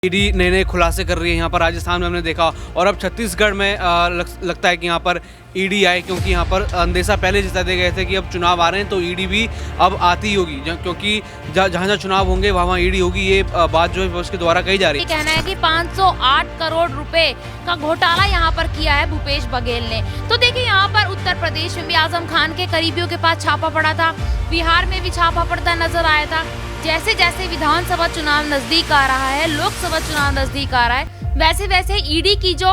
ED नए नए खुलासे कर रही है। यहाँ पर राजस्थान में हमने देखा और अब छत्तीसगढ़ में लगता है कि यहाँ पर ईडी आए, क्योंकि यहाँ पर अंदेशा पहले जता दिए गए थे कि अब चुनाव आ रहे हैं तो ईडी भी अब आती ही होगी, क्योंकि जहाँ जहाँ चुनाव होंगे वहाँ ईडी होगी। ये बात जो है उसके द्वारा कही जा रही है। कहना है कि 508 करोड़ रुपए का घोटाला यहाँ पर किया है भूपेश बघेल ने। तो देखिए यहाँ पर उत्तर प्रदेश में भी आजम खान के करीबियों के पास छापा पड़ा था, बिहार में भी छापा पड़ता नजर आया था। जैसे जैसे विधानसभा चुनाव नजदीक आ रहा है, लोकसभा चुनाव नजदीक आ रहा है, वैसे वैसे ईडी की जो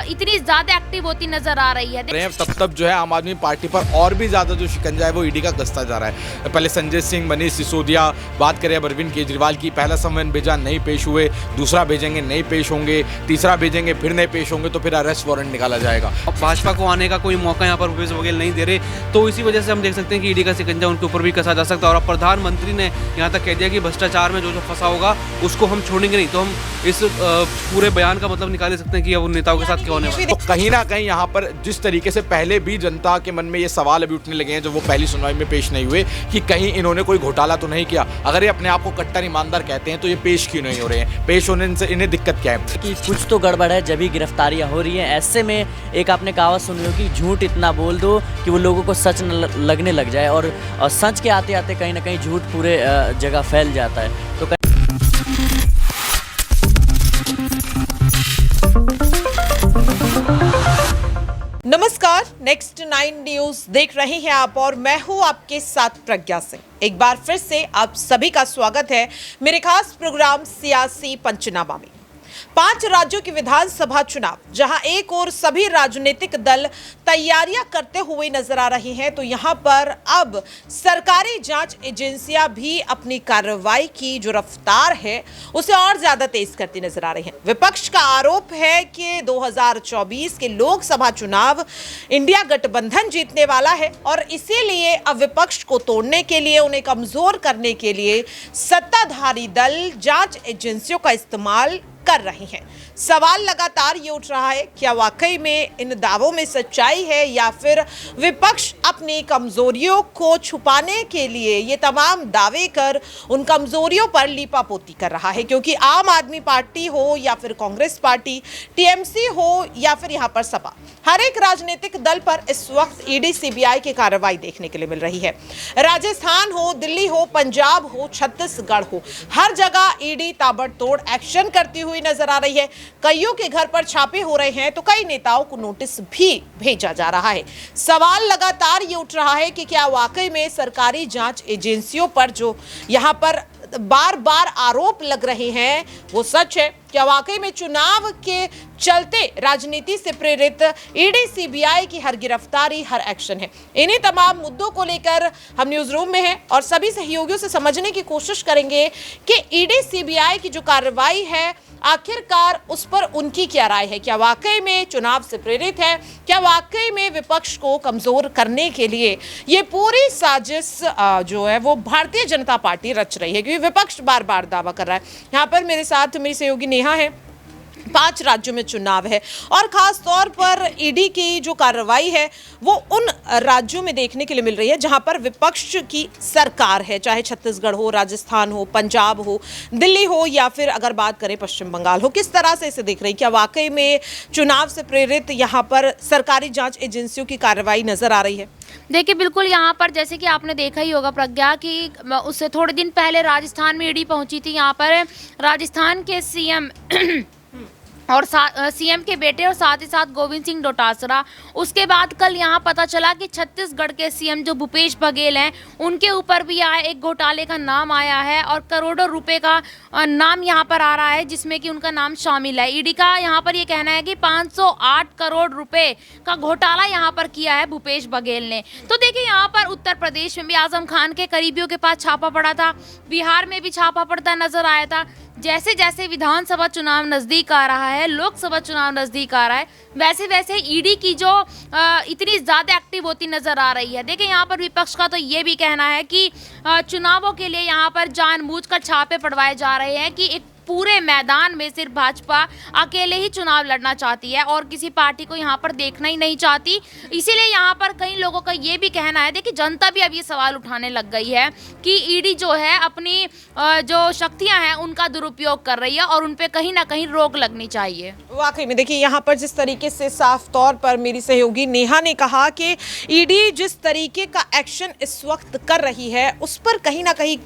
इतनी ज्यादा एक्टिव होती नजर आ रही है। तब जो है आम आदमी पार्टी पर और भी ज्यादा जो शिकंजा है वो ईडी का कसता जा रहा है। पहले संजय सिंह, मनीष सिसोदिया, बात करें अब अरविंद केजरीवाल की, पहला समन भेजा नहीं पेश हुए, दूसरा भेजेंगे नहीं पेश होंगे, तीसरा भेजेंगे फिर नहीं पेश होंगे, तो फिर अरेस्ट वारंट निकाला जाएगा। अब भाजपा को आने का कोई मौका यहाँ पर भूपेश बघेल नहीं दे रहे, तो इसी वजह से हम देख सकते हैं कि ईडी का शिकंजा उनके ऊपर भी कसा जा सकता है। और अब प्रधानमंत्री ने यहाँ तक कह दिया कि भ्रष्टाचार में जो फंसा होगा उसको हम छोड़ेंगे नहीं। तो हम इस पूरे बयान का मतलब निकाल सकते हैं कि अब उन नेताओं के साथ क्या होने वाला है। तो कहीं ना कहीं यहाँ पर जिस तरीके से पहले भी जनता के मन में ये सवाल अभी उठने लगे हैं, जो वो पहली सुनवाई में पेश नहीं हुए, कि कहीं इन्होंने कोई घोटाला तो नहीं किया। अगर ये अपने आप को कट्टर ईमानदार कहते हैं तो ये पेश क्यों नहीं हो रहे हैं? पेश होने से इन्हें दिक्कत क्या है? कि कुछ तो गड़बड़ है, जब भी गिरफ्तारियां हो रही हैं। ऐसे में एक आपने कहावत सुनी हो कि झूठ इतना बोल दो कि वो लोगों को सच लगने लग जाए, और सच के आते आते कहीं ना कहीं झूठ पूरे जगह फैल जाता है। तो नमस्कार, नेक्स्ट 9 न्यूज देख रहे हैं आप और मैं हूं आपके साथ प्रज्ञा सिंह। एक बार फिर से आप सभी का स्वागत है मेरे खास प्रोग्राम सियासी पंचनामा में। 5 राज्यों की विधानसभा चुनाव, जहां एक और सभी राजनीतिक दल तैयारियां करते हुए नजर आ रहे हैं, तो यहां पर अब सरकारी जांच एजेंसियां भी अपनी कार्रवाई की जो रफ्तार है उसे और ज्यादा तेज करती नजर आ रही हैं। विपक्ष का आरोप है कि 2024 के लोकसभा चुनाव इंडिया गठबंधन जीतने वाला है और इसीलिए अब विपक्ष को तोड़ने के लिए, उन्हें कमजोर करने के लिए सत्ताधारी दल जांच एजेंसियों का इस्तेमाल कर रही हैं। सवाल लगातार ये उठ रहा है, क्या वाकई में इन दावों में सच्चाई है या फिर विपक्ष अपनी कमजोरियों को छुपाने के लिए ये तमाम दावे कर उन कमजोरियों पर लीपापोती कर रहा है? क्योंकि आम आदमी पार्टी हो या फिर कांग्रेस पार्टी, टीएमसी हो या फिर यहाँ पर सपा, हर एक राजनीतिक दल पर इस वक्त ईडी सीबीआई की कार्रवाई देखने के लिए मिल रही है। राजस्थान हो, दिल्ली हो, पंजाब हो, छत्तीसगढ़ हो, हर जगह ईडी ताबड़तोड़ एक्शन करती हुई नजर आ रही है। कईयों के घर पर छापे हो रहे हैं तो कई नेताओं को नोटिस भी भेजा जा रहा है। सवाल लगातार ये उठ रहा है कि क्या वाकई में सरकारी जांच एजेंसियों पर जो यहाँ पर बार बार आरोप लग रहे हैं वो सच है? क्या वाकई में चुनाव के चलते राजनीति से प्रेरित ईडी सीबीआई की हर गिरफ्तारी, हर एक्शन है? इन्हीं तमाम मुद्दों को लेकर हम न्यूज रूम में हैं और सभी सहयोगियों से समझने की कोशिश करेंगे कि ईडी सीबीआई की जो कार्रवाई है आखिरकार उस पर उनकी क्या राय है। क्या वाकई में चुनाव से प्रेरित है? क्या वाकई में विपक्ष को कमजोर करने के लिए ये पूरी साजिश जो है वो भारतीय जनता पार्टी रच रही है? क्योंकि विपक्ष बार बार दावा कर रहा है। यहाँ पर मेरे साथ मेरी सहयोगी नेहा है। 5 राज्यों में चुनाव है और खास तौर पर ईडी की जो कार्रवाई है वो उन राज्यों में देखने के लिए मिल रही है जहां पर विपक्ष की सरकार है, चाहे छत्तीसगढ़ हो, राजस्थान हो, पंजाब हो, दिल्ली हो या फिर अगर बात करें पश्चिम बंगाल हो। किस तरह से इसे देख रही? क्या वाकई में चुनाव से प्रेरित यहाँ पर सरकारी जांच एजेंसियों की कार्रवाई नजर आ रही है? देखिए बिल्कुल, यहाँ पर जैसे कि आपने देखा ही होगा प्रज्ञा कि उससे थोड़े दिन पहले राजस्थान में ईडी पहुंची थी। यहाँ पर राजस्थान के सीएम और सीएम के बेटे और साथ ही साथ गोविंद सिंह डोटासरा। उसके बाद कल यहाँ पता चला कि छत्तीसगढ़ के सीएम जो भूपेश बघेल हैं उनके ऊपर भी एक घोटाले का नाम आया है और करोड़ों रुपए का नाम यहाँ पर आ रहा है जिसमें कि उनका नाम शामिल है। ईडी का यहाँ पर ये कहना है कि 508 करोड़ रुपए का घोटाला यहाँ पर किया है भूपेश बघेल ने। तो देखिए यहाँ पर उत्तर प्रदेश में भी आजम खान के करीबियों के पास छापा पड़ा था, बिहार में भी छापा पड़ता नजर आया था। जैसे जैसे विधानसभा चुनाव नजदीक आ रहा है, लोकसभा चुनाव नजदीक आ रहा है, वैसे वैसे ईडी की जो इतनी ज्यादा एक्टिव होती नजर आ रही है। देखिए यहाँ पर विपक्ष का तो ये भी कहना है कि चुनावों के लिए यहाँ पर जानबूझकर छापे पड़वाए जा रहे हैं कि एक पूरे मैदान में सिर्फ भाजपा अकेले ही चुनाव लड़ना चाहती है और किसी पार्टी को यहाँ पर देखना ही नहीं चाहती। इसीलिए यहाँ पर कई लोगों का ये भी कहना है, देखिए जनता भी अब ये सवाल उठाने लग गई है कि ईडी जो है अपनी जो शक्तियाँ हैं उनका दुरुपयोग कर रही है और उन पे कहीं ना कहीं रोक लगनी चाहिए। वाकई में देखिए यहाँ पर जिस तरीके से साफ तौर पर मेरी सहयोगी नेहा ने कहा कि ईडी जिस तरीके का एक्शन इस वक्त कर रही है उस पर कहीं ना कहीं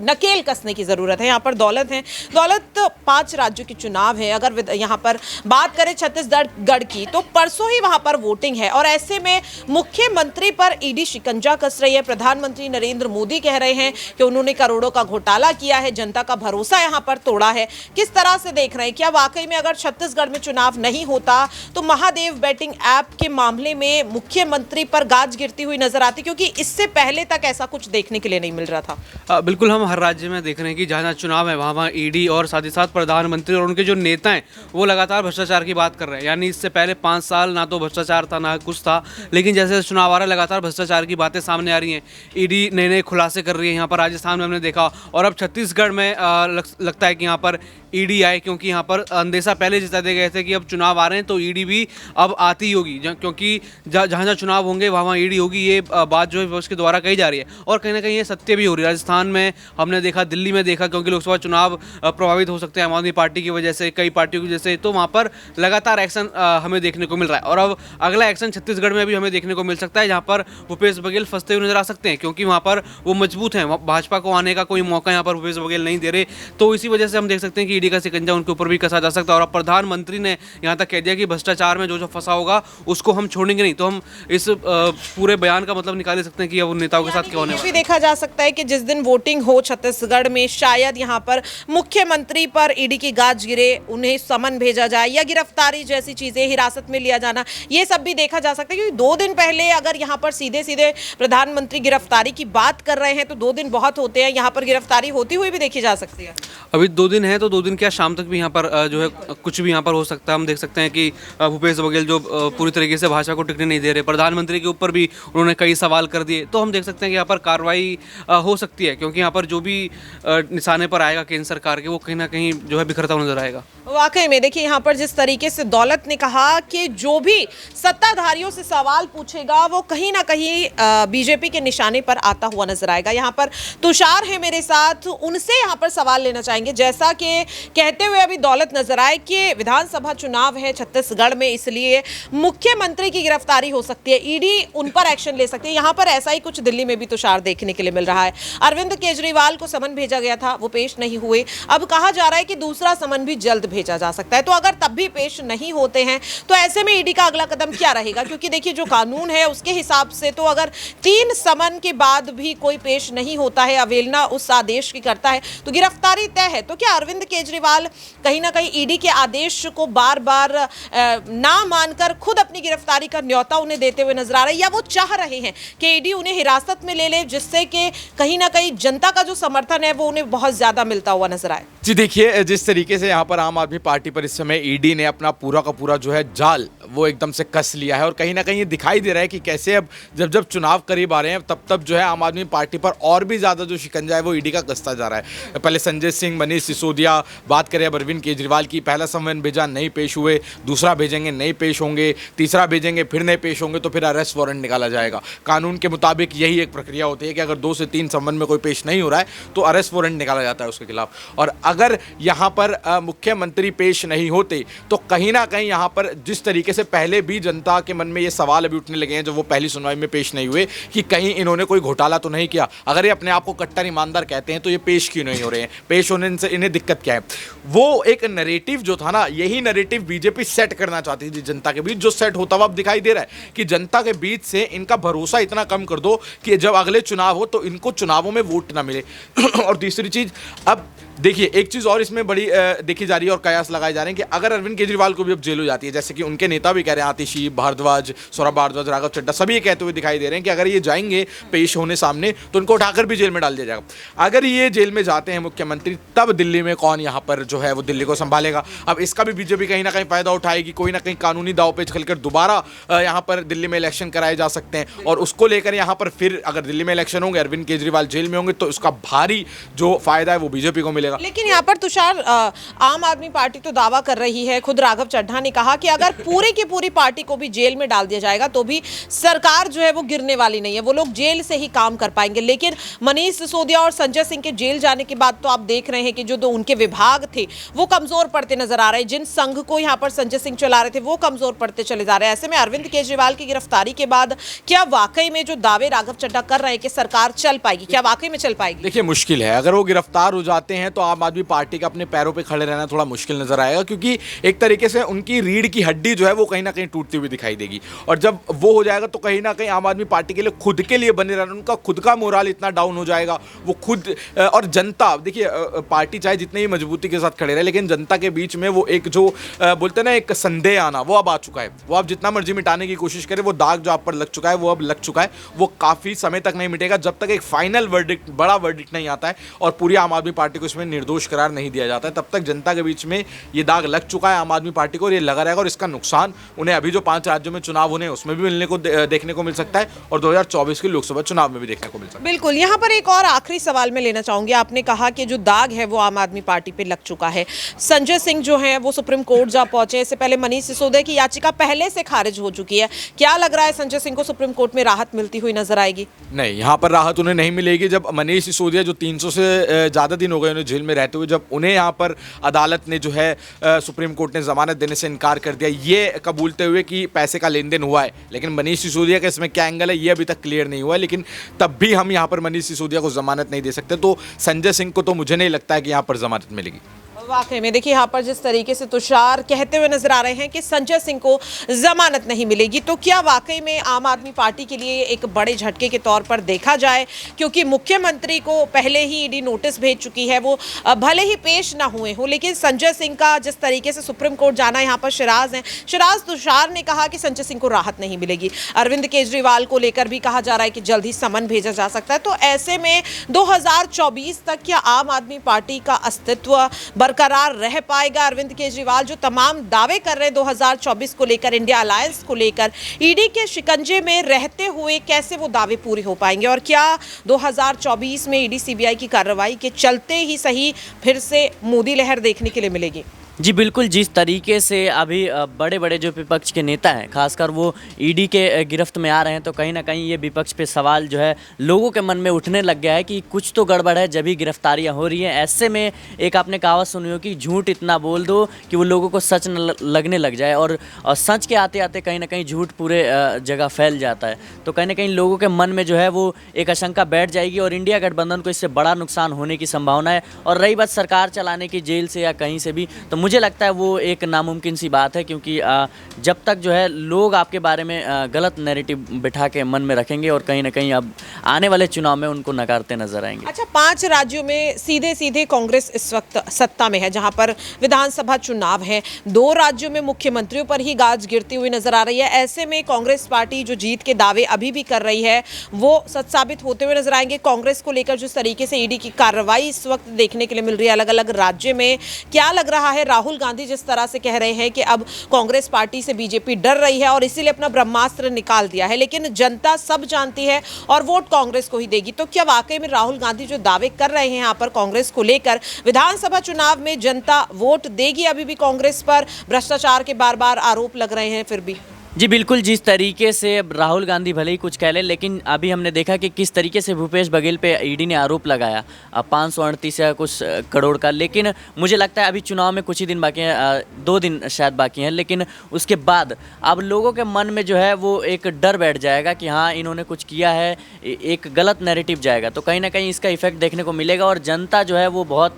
नकेल कसने की जरूरत है। यहाँ पर दौलत है, दौलत 5 राज्यों की चुनाव है। अगर यहाँ पर बात करें छत्तीसगढ़ की तो परसों ही वहां पर वोटिंग है और ऐसे में मुख्यमंत्री पर ईडी शिकंजा कस रही है। प्रधानमंत्री नरेंद्र मोदी कह रहे हैं कि उन्होंने करोड़ों का घोटाला किया है, जनता का भरोसा यहाँ पर तोड़ा है। किस तरह से देख रहे हैं, क्या वाकई में अगर छत्तीसगढ़ में चुनाव नहीं होता तो महादेव बेटिंग ऐप के मामले में मुख्यमंत्री पर गाज गिरती हुई नजर आती, क्योंकि इससे पहले तक ऐसा कुछ देखने के लिए नहीं मिल रहा था। बिल्कुल, हम हर राज्य में देख रहे हैं कि जहाँ जहाँ चुनाव है वहाँ ईडी और साथ ही साथ प्रधानमंत्री और उनके जो नेता हैं वो लगातार भ्रष्टाचार की बात कर रहे हैं। यानी इससे पहले 5 साल ना तो भ्रष्टाचार था ना कुछ था, लेकिन जैसे चुनाव आ रहा है लगातार भ्रष्टाचार की बातें सामने आ रही हैं। ईडी नए नए खुलासे कर रही है। यहाँ पर राजस्थान में हमने देखा और अब छत्तीसगढ़ में लगता है कि यहाँ पर ईडी आए, क्योंकि यहाँ पर अंदेशा पहले जता दिए गए थे कि अब चुनाव आ रहे हैं तो ईडी भी अब आती ही होगी, क्योंकि जहाँ जहाँ चुनाव होंगे वहाँ ईडी होगी। ये बात जो है उसके द्वारा कही जा रही है और कहीं ना कहीं ये सत्य भी हो रही है। राजस्थान में हमने देखा, दिल्ली में देखा, क्योंकि लोकसभा चुनाव प्रभावित हो सकते हैं आम आदमी पार्टी की वजह से, कई पार्टियों की वजह से, तो वहाँ पर लगातार एक्शन हमें देखने को मिल रहा है। और अब अगला एक्शन छत्तीसगढ़ में भी हमें देखने को मिल सकता है, जहाँ पर भूपेश बघेल फंसते हुए नजर आ सकते हैं, क्योंकि वहाँ पर वो मजबूत हैं। भाजपा को आने का कोई मौका यहाँ पर भूपेश बघेल नहीं दे रहे, तो इसी वजह से हम देख सकते हैं कि ईडी का शिकंजा उनके ऊपर भी कसा जा सकता है। और अब प्रधानमंत्री ने यहाँ तक कह दिया कि भ्रष्टाचार में जो जो फंसा होगा उसको हम छोड़ेंगे नहीं। तो हम इस पूरे बयान का मतलब निकाल सकते हैं कि अब नेताओं के साथ क्या होने वाला है। भी देखा जा सकता है कि जिस दिन वोटिंग हो छत्तीसगढ़ में शायद यहाँ पर मुख्यमंत्री पर ईडी की गाज गिरे, उन्हें समन भेजा जाए या गिरफ्तारी जैसी चीजें, हिरासत में लिया जाना, ये सब भी देखा जा सकता है। क्योंकि 2 दिन पहले अगर यहाँ पर सीधे सीधे प्रधानमंत्री गिरफ्तारी की बात कर रहे हैं तो 2 दिन बहुत होते हैं, यहाँ पर गिरफ्तारी होती हुई भी देखी जा सकती है। अभी 2 दिन है तो 2 दिन क्या, शाम तक भी यहाँ पर जो है कुछ भी यहाँ पर हो सकता है। हम देख सकते हैं कि भूपेश बघेल जो पूरी तरीके से भाजपा को टिकने नहीं दे रहे, प्रधानमंत्री के ऊपर भी उन्होंने कई सवाल कर दिए, तो हम देख सकते हैं कि यहाँ पर कार्रवाई हो सकती है, क्योंकि यहाँ पर जो भी निशाने पर आएगा केंद्र सरकार के वो कहीं ना कहीं जो है बिखरता हुआ नजर आएगा। वाकई में देखिए यहाँ पर जिस तरीके से दौलत ने कहा कि जो भी सत्ताधारियों से सवाल पूछेगा वो कहीं ना कहीं बीजेपी के निशाने पर आता हुआ नजर आएगा। यहाँ पर तुषार है मेरे साथ, उनसे यहाँ पर सवाल लेना चाहेंगे। जैसा कि कहते हुए अभी दौलत नजर आए कि विधानसभा चुनाव है छत्तीसगढ़ में, इसलिए मुख्यमंत्री की गिरफ्तारी हो सकती है, ईडी उन पर एक्शन ले सकती है। यहाँ पर ऐसा ही कुछ दिल्ली में भी तुषार देखने के लिए मिल रहा है। अरविंद केजरीवाल को समन भेजा गया था, वो पेश नहीं हुए। अब कहा जा रहा है कि दूसरा समन भी जल्द भेजा जा सकता है। तो अगर तब भी पेश नहीं होते हैं तो ऐसे में ईडी का अगला कदम क्या रहेगा? क्योंकि देखिए जो कानून है उसके हिसाब से तो अगर 3 समन के बाद भी कोई पेश नहीं होता है, अवहेलना उस आदेश की करता है, तो गिरफ्तारी तय है। तो क्या अरविंद केजरीवाल कहीं ना कहीं ईडी के आदेश को बार बार ना मानकर खुद अपनी गिरफ्तारी का न्योता उन्हें देते हुए नजर आ रहे हैं, या वो चाह रहे हैं कि ईडी उन्हें हिरासत में ले ले, जिससे कि कहीं ना कहीं जनता का जो समर्थन है वो उन्हें बहुत ज्यादा मिलता हुआ नजर आए? जी देखिए, जिस तरीके से यहाँ पर आम आदमी पार्टी पर इस समय ईडी ने अपना पूरा का पूरा जो है जाल वो एकदम से कस लिया है, और कहीं ना कहीं ये दिखाई दे रहा है कि कैसे अब जब जब चुनाव करीब आ रहे हैं तब जो है आम आदमी पार्टी पर और भी ज़्यादा जो शिकंजा है वो ईडी का कसता जा रहा है। पहले संजय सिंह, मनीष सिसोदिया, बात करें अरविंद केजरीवाल की, पहला समन भेजा, नहीं पेश हुए, दूसरा भेजेंगे, नहीं पेश होंगे, तीसरा भेजेंगे, फिर नहीं पेश होंगे तो फिर अरेस्ट वारंट निकाला जाएगा। कानून के मुताबिक यही एक प्रक्रिया होती है कि अगर 2 से 3 समन में कोई पेश नहीं हो रहा है तो अरेस्ट वारंट निकाला जाता है उसके खिलाफ। और अगर यहाँ पर मुख्यमंत्री पेश नहीं होते तो कहीं ना कहीं यहाँ पर जिस तरीके से पहले भी जनता के मन में ये सवाल अभी उठने लगे हैं, जब वो पहली सुनवाई में पेश नहीं हुए, कि कहीं इन्होंने कोई घोटाला तो नहीं किया। अगर ये अपने आप को कट्टर ईमानदार कहते हैं तो ये पेश क्यों नहीं हो रहे हैं? पेश होने से इन्हें दिक्कत क्या है? वो एक नैरेटिव जो था ना, यही नैरेटिव बीजेपी सेट करना चाहती थी जनता के बीच, जो सेट होता हुआ अब दिखाई दे रहा है कि जनता के बीच से इनका भरोसा इतना कम कर दो कि जब अगले चुनाव हो तो इनको चुनावों में वोट ना मिले। और तीसरी चीज, अब देखिए एक चीज़ और इसमें बड़ी देखी जा रही है और कयास लगाए जा रहे हैं कि अगर अरविंद केजरीवाल को भी अब जेल हो जाती है, जैसे कि उनके नेता भी कह रहे हैं, आतिशी, भारद्वाज, सौरभ भारद्वाज, राघव चड्ढा, सभी ये कहते हुए दिखाई दे रहे हैं कि अगर ये जाएंगे पेश होने सामने तो उनको उठाकर भी जेल में डाल दिया जाएगा। अगर ये जेल में जाते हैं मुख्यमंत्री, तब दिल्ली में कौन यहाँ पर जो है वो दिल्ली को संभालेगा? अब इसका भी बीजेपी कहीं ना कहीं फायदा उठाएगी, कोई ना कहीं कानूनी दाव पेच खेलकर दोबारा यहाँ पर दिल्ली में इलेक्शन कराए जा सकते हैं, और उसको लेकर यहाँ पर फिर अगर दिल्ली में इलेक्शन होंगे, अरविंद केजरीवाल जेल में होंगे, तो उसका भारी जो फायदा है वो बीजेपी को मिलेगा। मिलेगा। लेकिन यहाँ पर तुषार, आम आदमी पार्टी तो दावा कर रही है, खुद राघव चड्ढा ने कहा कि अगर पूरी की पूरी पार्टी को भी जेल में डाल दिया जाएगा तो भी सरकार जो है वो गिरने वाली नहीं है, वो लोग जेल से ही काम कर पाएंगे। लेकिन मनीष सिसोदिया और संजय सिंह के जेल जाने के बाद तो आप देख रहे हैं कि जो उनके विभाग थे वो कमजोर पड़ते नजर आ रहे हैं। जिन संघ को यहाँ पर संजय सिंह चला रहे थे वो कमजोर पड़ते चले जा रहे हैं। ऐसे में अरविंद केजरीवाल की गिरफ्तारी के बाद क्या वाकई में जो दावे राघव चड्ढा कर रहे हैं कि सरकार चल पाएगी, क्या वाकई में चल पाएगी? देखिए, मुश्किल है। अगर वो गिरफ्तार हो जाते हैं तो आम आदमी पार्टी का अपने पैरों पे खड़े रहना थोड़ा मुश्किल नजर आएगा, क्योंकि एक तरीके से उनकी रीढ़ की हड्डी जो है वो कहीं ना कहीं टूटती हुई दिखाई देगी। और जब वो हो जाएगा तो कहीं ना कहीं आम आदमी पार्टी के लिए खुद के लिए बने रहना, उनका खुद का मोराल इतना डाउन हो जाएगा, वो खुद और जनता, देखिए पार्टी चाहे जितनी ही मजबूती के साथ खड़े रहे, लेकिन जनता के बीच में वो एक जो बोलते हैं ना एक संदेह आना, वो अब आ चुका है। वो आप जितना मर्जी मिटाने की कोशिश करें, वो दाग जो आप पर लग चुका है वो अब लग चुका है, वो काफ़ी समय तक नहीं मिटेगा जब तक एक फाइनल वर्डिक्ट, बड़ा वर्डिक्ट नहीं आता है और पूरी आम आदमी पार्टी को इसमें निर्दोष करार नहीं दिया जाता है। तब तक जनता के बीच में ये दाग लग चुका है आम आदमी पार्टी को, और ये लगा रहेगा। और इसका नुकसान उन्हें अभी जो 5 राज्यों में चुनाव होने उसमें भी मिलने को देखने को मिल सकता है, और 2024 के लोकसभा चुनाव में भी देखने को मिल सकता है। बिल्कुल। यहाँ पर एक और आखिरी सवाल मैं लेना चाहूंगी। आपने कहा कि जो दाग है वो आम आदमी पार्टी पे लग चुका है। संजय सिंह जो है वो सुप्रीम कोर्ट जा पहुंचे, इससे पहले मनीष सिसोदिया की याचिका पहले से खारिज हो चुकी है। क्या लग रहा है संजय सिंह को सुप्रीम कोर्ट में राहत मिलती हुई नजर आएगी? नहीं, यहाँ पर राहत उन्हें नहीं मिलेगी। जब मनीष सिसोदिया जो 300 से ज़्यादा दिन हो गए उन्हें जेल में रहते हुए, जब उन्हें यहाँ पर अदालत ने जो है सुप्रीम कोर्ट ने जमानत देने से इनकार कर दिया, ये कबूलते हुए कि पैसे का लेन देन हुआ है, लेकिन मनीष सिसोदिया का इसमें क्या एंगल है ये अभी तक क्लियर नहीं हुआ है। लेकिन तब भी हम यहाँ पर मनीष सिसोदिया को जमानत नहीं दे सकते, तो संजय सिंह को तो मुझे नहीं लगता है कि यहाँ पर जमानत मिलेगी। वाकई में देखिए, यहाँ पर जिस तरीके से तुषार कहते हुए नजर आ रहे हैं कि संजय सिंह को जमानत नहीं मिलेगी, तो क्या वाकई में आम आदमी पार्टी के लिए एक बड़े झटके के तौर पर देखा जाए? क्योंकि मुख्यमंत्री को पहले ही ईडी नोटिस भेज चुकी है, वो भले ही पेश ना हुए हो, लेकिन संजय सिंह का जिस तरीके से सुप्रीम कोर्ट जाना, यहाँ पर शिराज हैं, शिराज, तुषार ने कहा कि संजय सिंह को राहत नहीं मिलेगी। अरविंद केजरीवाल को लेकर भी कहा जा रहा है कि जल्द ही समन भेजा जा सकता है। तो ऐसे में 2024 तक क्या आम आदमी पार्टी का अस्तित्व बरकरार रह पाएगा? अरविंद केजरीवाल जो तमाम दावे कर रहे हैं 2024 को लेकर, इंडिया अलायंस को लेकर, ईडी के शिकंजे में रहते हुए कैसे वो दावे पूरे हो पाएंगे? और क्या 2024 में ईडी सीबीआई की कार्रवाई के चलते ही सही फिर से मोदी लहर देखने के लिए मिलेगी? जी बिल्कुल, जिस तरीके से अभी बड़े बड़े जो विपक्ष के नेता हैं, खासकर वो ईडी के गिरफ्त में आ रहे हैं, तो कहीं ना कहीं ये विपक्ष पे सवाल जो है लोगों के मन में उठने लग गया है कि कुछ तो गड़बड़ है जब ही गिरफ्तारियां हो रही हैं। ऐसे में एक आपने कहावत सुनी हो कि झूठ इतना बोल दो कि वो लोगों को सच न लगने लग जाए, और सच के आते आते कहीं ना कहीं झूठ पूरे जगह फैल जाता है। तो कहीं ना कहीं लोगों के मन में जो है वो एक आशंका बैठ जाएगी और इंडिया गठबंधन को इससे बड़ा नुकसान होने की संभावना है। और रही बात सरकार चलाने की जेल से या कहीं से भी, तो मुझे लगता है वो एक नामुमकिन सी बात है, क्योंकि जब तक जो है लोग आपके बारे में गलत नैरेटिव बिठा के मन में रखेंगे और कहीं ना कहीं अब आने वाले चुनाव में उनको नकारते नजर आएंगे। अच्छा, 5 राज्यों में सीधे सीधे कांग्रेस इस वक्त सत्ता में है, जहां पर विधानसभा चुनाव है। 2 राज्यों में मुख्यमंत्रियों पर ही गाज गिरती हुई नजर आ रही है। ऐसे में कांग्रेस पार्टी जो जीत के दावे अभी भी कर रही है वो सच साबित होते हुए नजर आएंगे। कांग्रेस को लेकर जिस तरीके से ईडी की कार्रवाई इस वक्त देखने के लिए मिल रही है अलग अलग राज्य में, क्या लग रहा है? राहुल गांधी जिस तरह से कह रहे हैं कि अब कांग्रेस पार्टी से बीजेपी डर रही है और इसीलिए अपना ब्रह्मास्त्र निकाल दिया है, लेकिन जनता सब जानती है और वोट कांग्रेस को ही देगी। तो क्या वाकई में राहुल गांधी जो दावे कर रहे हैं यहाँ पर कांग्रेस को लेकर, विधानसभा चुनाव में जनता वोट देगी अभी भी कांग्रेस पर? भ्रष्टाचार के बार बार आरोप लग रहे हैं फिर भी। जी बिल्कुल, जिस तरीके से राहुल गांधी भले ही कुछ कह लें, लेकिन अभी हमने देखा कि किस तरीके से भूपेश बघेल पे ईडी ने आरोप लगाया 538 या कुछ करोड़ का। लेकिन मुझे लगता है अभी चुनाव में कुछ ही दिन बाकी हैं, 2 दिन शायद बाकी हैं, लेकिन उसके बाद अब लोगों के मन में जो है वो एक डर बैठ जाएगा कि हाँ इन्होंने कुछ किया है, एक गलत नैरेटिव जाएगा। तो कहीं ना कहीं इसका इफेक्ट देखने को मिलेगा और जनता जो है वो बहुत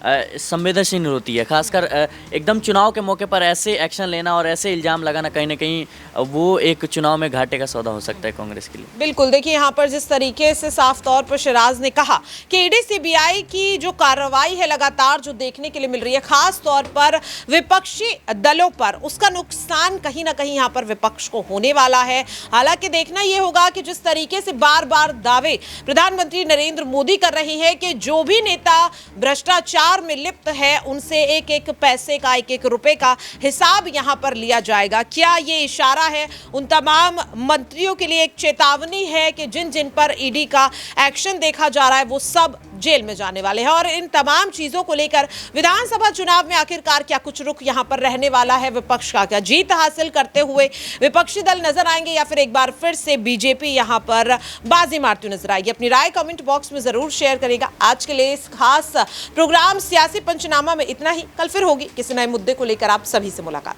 संवेदनशील होती है, खासकर एकदम चुनाव के मौके पर ऐसे एक्शन लेना और ऐसे इल्ज़ाम लगाना कहीं ना कहीं वो एक चुनाव में घाटे का सौदा हो सकता है कांग्रेस के लिए। बिल्कुल, देखिए यहाँ पर जिस तरीके से साफ तौर पर शिराज ने कहा कि ईडी सीबीआई की जो कार्रवाई है लगातार जो देखने के लिए मिल रही है, खास तौर पर विपक्षी दलों पर, उसका नुकसान कहीं ना कहीं यहाँ पर विपक्ष को होने वाला है। हालांकि देखना यह होगा कि जिस तरीके से बार बार दावे प्रधानमंत्री नरेंद्र मोदी कर रही है कि जो भी नेता भ्रष्टाचार में लिप्त है उनसे एक एक पैसे का, एक एक रुपए का हिसाब यहाँ पर लिया जाएगा। क्या ये इशारा रहा है उन तमाम मंत्रियों के लिए एक चेतावनी है कि जिन जिन पर ईडी का एक्शन देखा जा रहा है वो सब जेल में जाने वाले हैं। और इन तमाम चीजों को लेकर विधानसभा चुनाव में आखिरकार क्या कुछ रुख यहां पर रहने वाला है, विपक्ष का क्या जीत हासिल करते हुए विपक्षी दल नजर आएंगे या फिर एक बार फिर से बीजेपी यहां पर बाजी मारती नजर आएगी। अपनी राय कमेंट बॉक्स में जरूर शेयर करेगा। आज के लिए इस खास प्रोग्राम सियासी पंचनामा में इतना ही। कल फिर होगी किसी नए मुद्दे को लेकर आप सभी से मुलाकात।